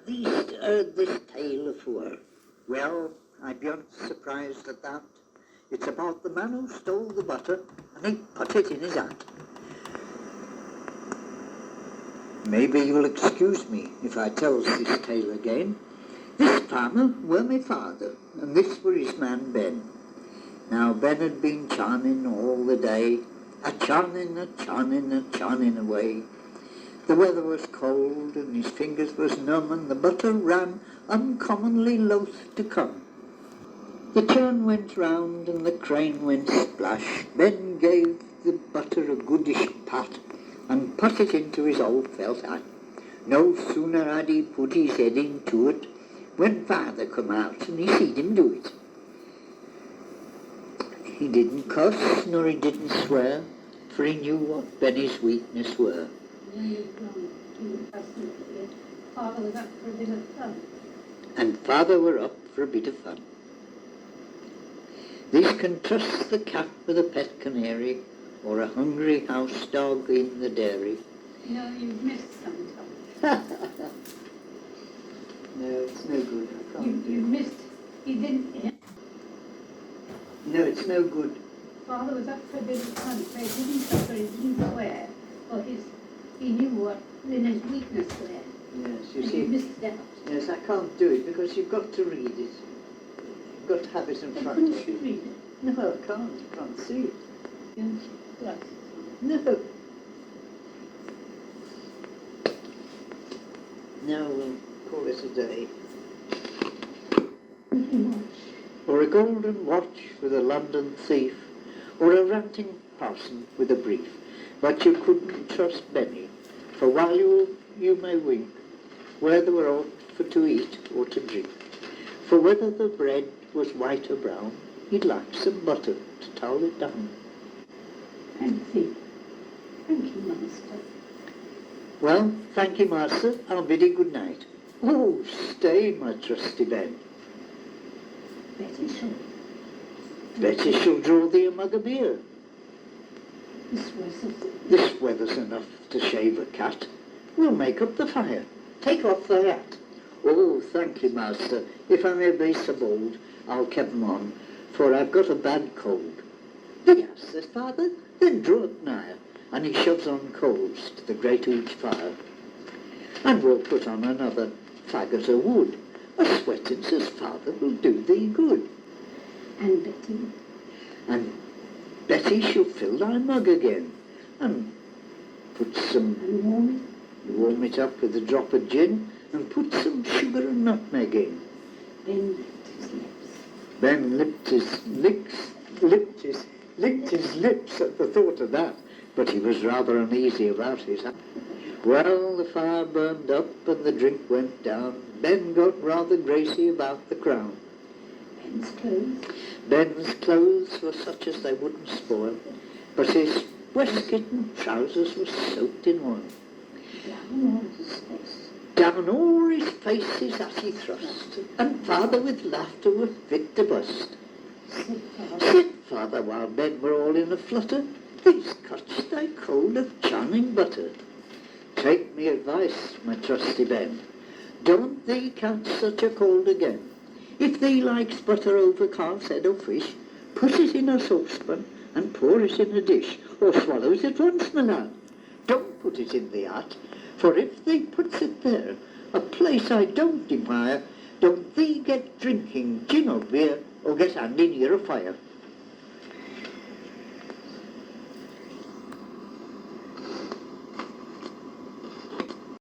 These heard this tale afore. Well, I bean't surprised at that. It's about the man who stole the butter and he put it in his hat. Maybe you'll excuse me if I tells this tale again. This farmer were my father, and this were his man Ben. Now Ben had been charning all the day, a-charning away. The weather was cold, and his fingers was numb, and the butter ran uncommonly loath to come. The churn went round, and the crane went splash. Ben gave the butter a goodish pat, and put it into his old felt hat. No sooner had he put his head into it, when father come out, and he seed him do it. He didn't cuss, nor he didn't swear, for he knew what Benny's weakness were. Father was up for a bit of fun. And father were up for a bit of fun. These can trust the cat with a pet canary, or a hungry house dog in the dairy. No, you've missed some, Tom. No, it's no good. I can't You missed. He didn't. Yeah. No, it's no good. Father was up for a bit of fun, so he didn't suffer, he didn't swear, or he knew what Linda's weakness were. Yes, you and see. You missed out. Yes, I can't do it because you've got to read it. You've got to have it in front of you. Read it. No, I can't. I can't see it. You glasses. No. No, we'll call it a day. Or a golden watch with a London thief, or a ranting parson with a brief. But you couldn't trust Benny, for while you may wink, whether were aught for to eat or to drink. For whether the bread was white or brown, he'd like some butter to towel it down. Thank you. Thank you, Master. Well, thank you, Master. I'll bid you good night. Oh, stay, my trusty Ben. Betty shall. Betty shall draw thee a mug of beer. This weather's enough to shave a cat. We'll make up the fire. Take off thy hat. Oh, thank you, Master. If I may be so bold, I'll keep 'em on, for I've got a bad cold. Yes, says father, then draw it nigher, and he shoves on coals to the great huge fire. And we'll put on another faggot of wood. A sweating, says father, will do thee good. And Betty. And Betty shall fill thy mug again, and put some... And warm it up with a drop of gin, and put some sugar and nutmeg in. Ben licked his lips. Licked his lips at the thought of that, but he was rather uneasy about his hand. Well, the fire burned up and the drink went down. Ben got rather gracy about the crown. Ben's clothes were such as they wouldn't spoil, but his waistcoat and trousers were soaked in oil. Down o'er his face his hat he thrust, and father with laughter were fit to bust. Sit, father, while men were all in a flutter, these catch thy cold of charming butter. Take me advice, my trusty Ben, don't thee catch such a cold again. If thee likes butter over calf's head or fish, put it in a saucepan and pour it in a dish, or swallow it at once, my lad. Don't put it in the hat, for if thee puts it there, a place I don't admire, don't thee get drinking gin or beer, or get handy near a fire.